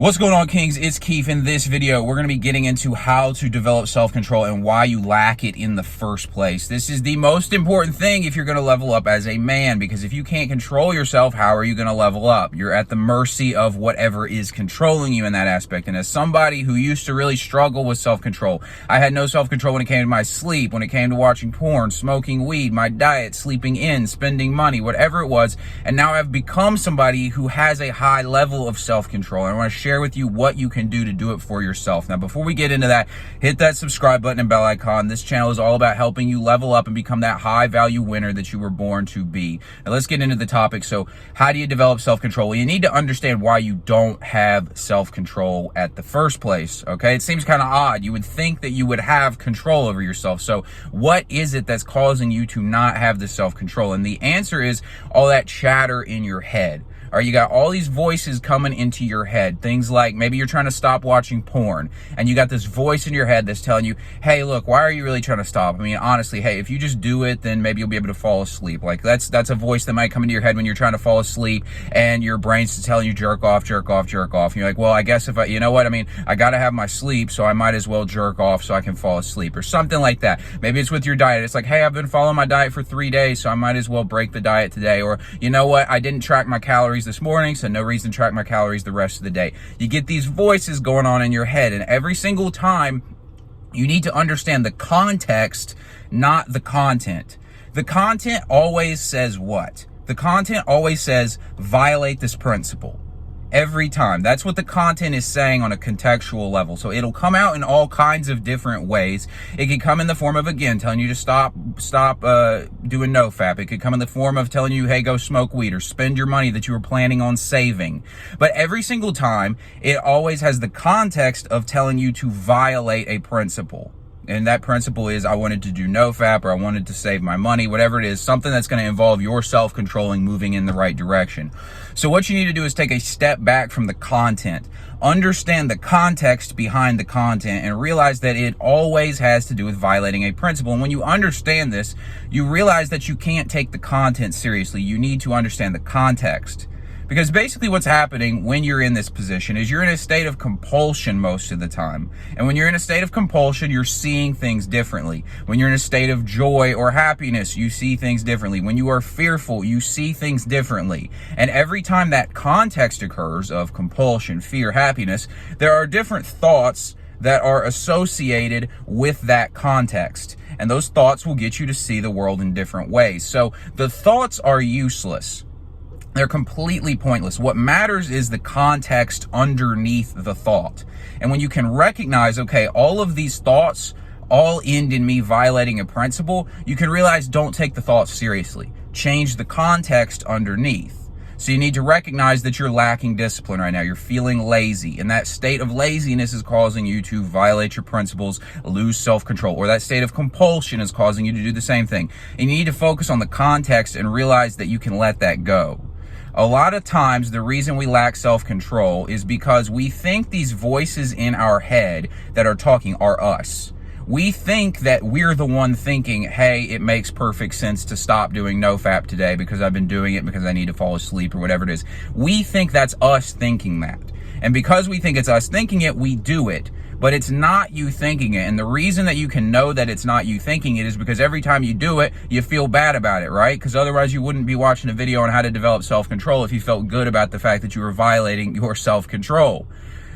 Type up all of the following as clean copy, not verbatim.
What's going on, Kings? It's Keefe. In this video, we're going to be getting into how to develop self-control and why you lack it in the first place. This is the most important thing if you're going to level up as a man, because if you can't control yourself, how are you going to level up? You're at the mercy of whatever is controlling you in that aspect. And as somebody who used to really struggle with self-control, I had no self-control when it came to my sleep, when it came to watching porn, smoking weed, my diet, sleeping in, spending money, whatever it was. And now I've become somebody who has a high level of self-control. And I want to share with you what you can do to do it for yourself. Now, before we get into that, hit that subscribe button and bell icon. This channel is all about helping you level up and become that high value winner that you were born to be. Now, let's get into the topic. So how do you develop self-control? Well, you need to understand why you don't have self-control at the first place. Okay, it seems kind of odd. You would think that you would have control over yourself. So what is it that's causing you to not have the self-control? And the answer is all that chatter in your head. Or you got all these voices coming into your head. Things like maybe you're trying to stop watching porn and you got this voice in your head that's telling you, hey, look, why are you really trying to stop? I mean, honestly, hey, if you just do it, then maybe you'll be able to fall asleep. Like that's a voice that might come into your head when you're trying to fall asleep and your brain's telling you jerk off, jerk off, jerk off. And you're like, well, I guess if I, you know what? I mean, I got to have my sleep, so I might as well jerk off so I can fall asleep or something like that. Maybe it's with your diet. It's like, hey, I've been following my diet for 3 days, so I might as well break the diet today. Or you know what? I didn't track my calories this morning, so no reason to track my calories the rest of the day. You get these voices going on in your head, and every single time you need to understand the context, not the content. The content always says what? The content always says violate this principle. Every time. That's what the content is saying on a contextual level. So it'll come out in all kinds of different ways. It can come in the form of, again, telling you to stop doing nofap. It could come in the form of telling you, hey, go smoke weed or spend your money that you were planning on saving. But every single time, it always has the context of telling you to violate a principle. And that principle is, I wanted to do nofap, or I wanted to save my money, whatever it is, something that's going to involve your self-controlling, moving in the right direction. So what you need to do is take a step back from the content, understand the context behind the content, and realize that it always has to do with violating a principle. And when you understand this, you realize that you can't take the content seriously. You need to understand the context. Because basically what's happening when you're in this position is you're in a state of compulsion most of the time. And when you're in a state of compulsion, you're seeing things differently. When you're in a state of joy or happiness, you see things differently. When you are fearful, you see things differently. And every time that context occurs of compulsion, fear, happiness, there are different thoughts that are associated with that context. And those thoughts will get you to see the world in different ways. So the thoughts are useless. They're completely pointless. What matters is the context underneath the thought. And when you can recognize, okay, all of these thoughts all end in me violating a principle, you can realize don't take the thoughts seriously. Change the context underneath. So you need to recognize that you're lacking discipline right now. You're feeling lazy, and that state of laziness is causing you to violate your principles, lose self-control, or that state of compulsion is causing you to do the same thing. And you need to focus on the context and realize that you can let that go. A lot of times, the reason we lack self-control is because we think these voices in our head that are talking are us. We think that we're the one thinking, hey, it makes perfect sense to stop doing nofap today because I've been doing it because I need to fall asleep or whatever it is. We think that's us thinking that. And because we think it's us thinking it, we do it. But it's not you thinking it. And the reason that you can know that it's not you thinking it is because every time you do it, you feel bad about it, right? Because otherwise you wouldn't be watching a video on how to develop self-control if you felt good about the fact that you were violating your self-control.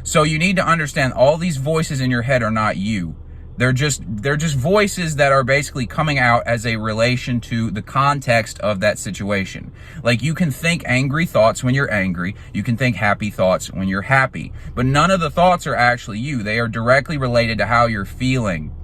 So you need to understand all these voices in your head are not you. They're just voices that are basically coming out as a relation to the context of that situation. Like you can think angry thoughts when you're angry. You can think happy thoughts when you're happy. But none of the thoughts are actually you. They are directly related to how you're feeling.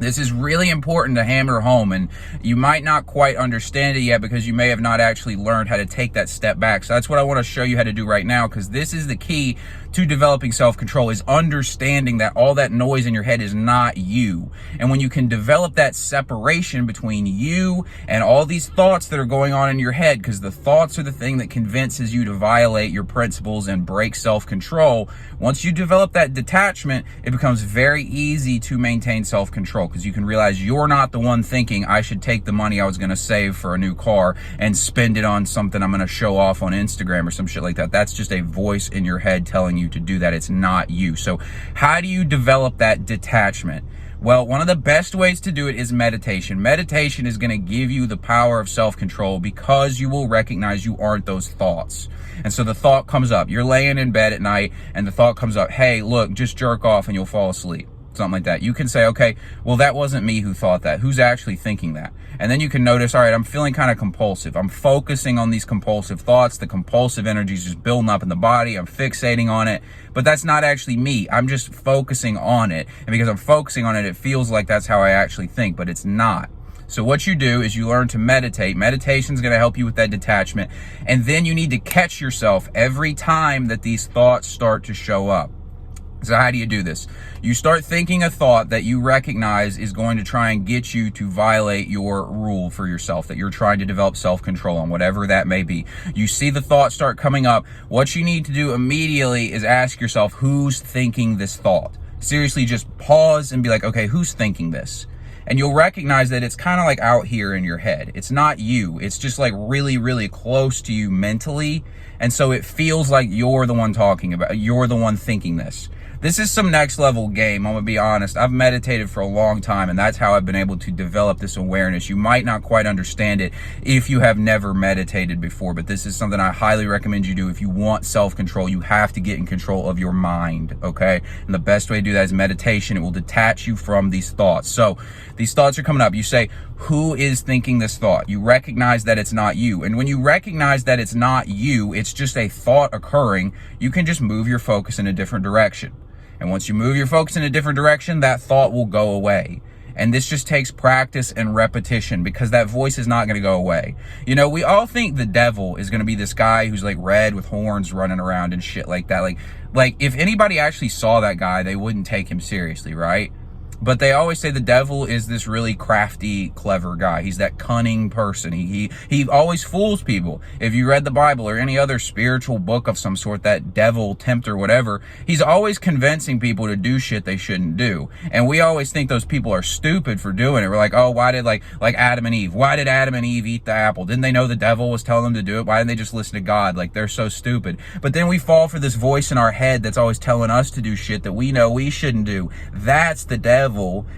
This is really important to hammer home, and you might not quite understand it yet because you may have not actually learned how to take that step back. So that's what I want to show you how to do right now, because this is the key to developing self-control, is understanding that all that noise in your head is not you. And when you can develop that separation between you and all these thoughts that are going on in your head, because the thoughts are the thing that convinces you to violate your principles and break self-control, once you develop that detachment, it becomes very easy to maintain self-control. because you can realize you're not the one thinking I should take the money I was going to save for a new car and spend it on something I'm going to show off on Instagram or some shit like that. That's just a voice in your head telling you to do that. It's not you. So how do you develop that detachment? Well, one of the best ways to do it is meditation. Meditation is going to give you the power of self-control because you will recognize you aren't those thoughts. And so the thought comes up. You're laying in bed at night and the thought comes up, hey, look, just jerk off and you'll fall asleep. Something like that. You can say, okay, well, that wasn't me who thought that. Who's actually thinking that? And then you can notice, all right, I'm feeling kind of compulsive. I'm focusing on these compulsive thoughts. The compulsive energy is just building up in the body. I'm fixating on it, but that's not actually me. I'm just focusing on it. And because I'm focusing on it, it feels like that's how I actually think, but it's not. So what you do is you learn to meditate. Meditation is going to help you with that detachment. And then you need to catch yourself every time that these thoughts start to show up. So how do you do this? You start thinking a thought that you recognize is going to try and get you to violate your rule for yourself, that you're trying to develop self-control on, whatever that may be. You see the thought start coming up. What you need to do immediately is ask yourself, who's thinking this thought? Seriously, just pause and be like, okay, who's thinking this? And you'll recognize that it's kind of like out here in your head. It's not you. It's just like really, really close to you mentally. And so it feels like you're the one talking about, you're the one thinking this. This is some next level game. I'm gonna be honest. I've meditated for a long time and that's how I've been able to develop this awareness. You might not quite understand it if you have never meditated before, but this is something I highly recommend you do. If you want self-control, you have to get in control of your mind, okay? And the best way to do that is meditation. It will detach you from these thoughts. So these thoughts are coming up. You say, who is thinking this thought? You recognize that it's not you. And when you recognize that it's not you, it's just a thought occurring, you can just move your focus in a different direction. And once you move your focus in a different direction, that thought will go away. And this just takes practice and repetition because that voice is not going to go away. You know, we all think the devil is going to be this guy who's like red with horns running around and shit like that. Like if anybody actually saw that guy, they wouldn't take him seriously, right? But they always say the devil is this really crafty, clever guy. He's that cunning person. He always fools people. If you read the Bible or any other spiritual book of some sort, that devil, tempter, whatever, he's always convincing people to do shit they shouldn't do. And we always think those people are stupid for doing it. We're like, oh, why did like Adam and Eve? Why did Adam and Eve eat the apple? Didn't they know the devil was telling them to do it? Why didn't they just listen to God? Like, they're so stupid. But then we fall for this voice in our head that's always telling us to do shit that we know we shouldn't do. That's the devil.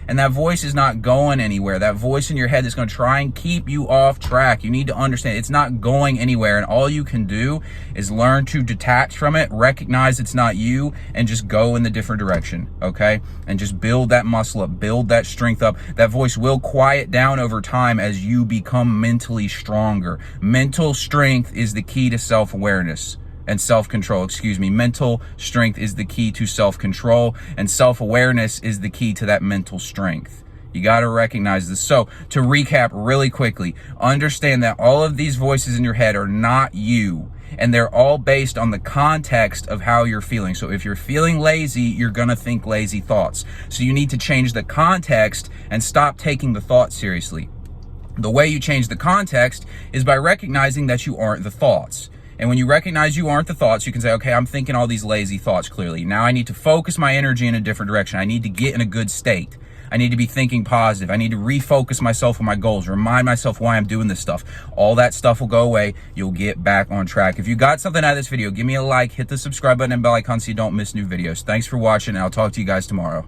And that voice is not going anywhere. That voice in your head is going to try and keep you off track. You need to understand it's not going anywhere. And all you can do is learn to detach from it, recognize it's not you, and just go in the different direction, okay? And just build that muscle up, build that strength up. That voice will quiet down over time as you become mentally stronger. Mental strength is the key to self-awareness. And self-control, mental strength is the key to self-control, and self-awareness is the key to that mental strength. You got to recognize this. So to recap really quickly, understand that all of these voices in your head are not you, and they're all based on the context of how you're feeling. So if you're feeling lazy, you're going to think lazy thoughts. So you need to change the context and stop taking the thought seriously. The way you change the context is by recognizing that you aren't the thoughts. And when you recognize you aren't the thoughts, you can say, okay, I'm thinking all these lazy thoughts clearly. Now I need to focus my energy in a different direction. I need to get in a good state. I need to be thinking positive. I need to refocus myself on my goals, remind myself why I'm doing this stuff. All that stuff will go away. You'll get back on track. If you got something out of this video, give me a like, hit the subscribe button and bell icon so you don't miss new videos. Thanks for watching, and I'll talk to you guys tomorrow.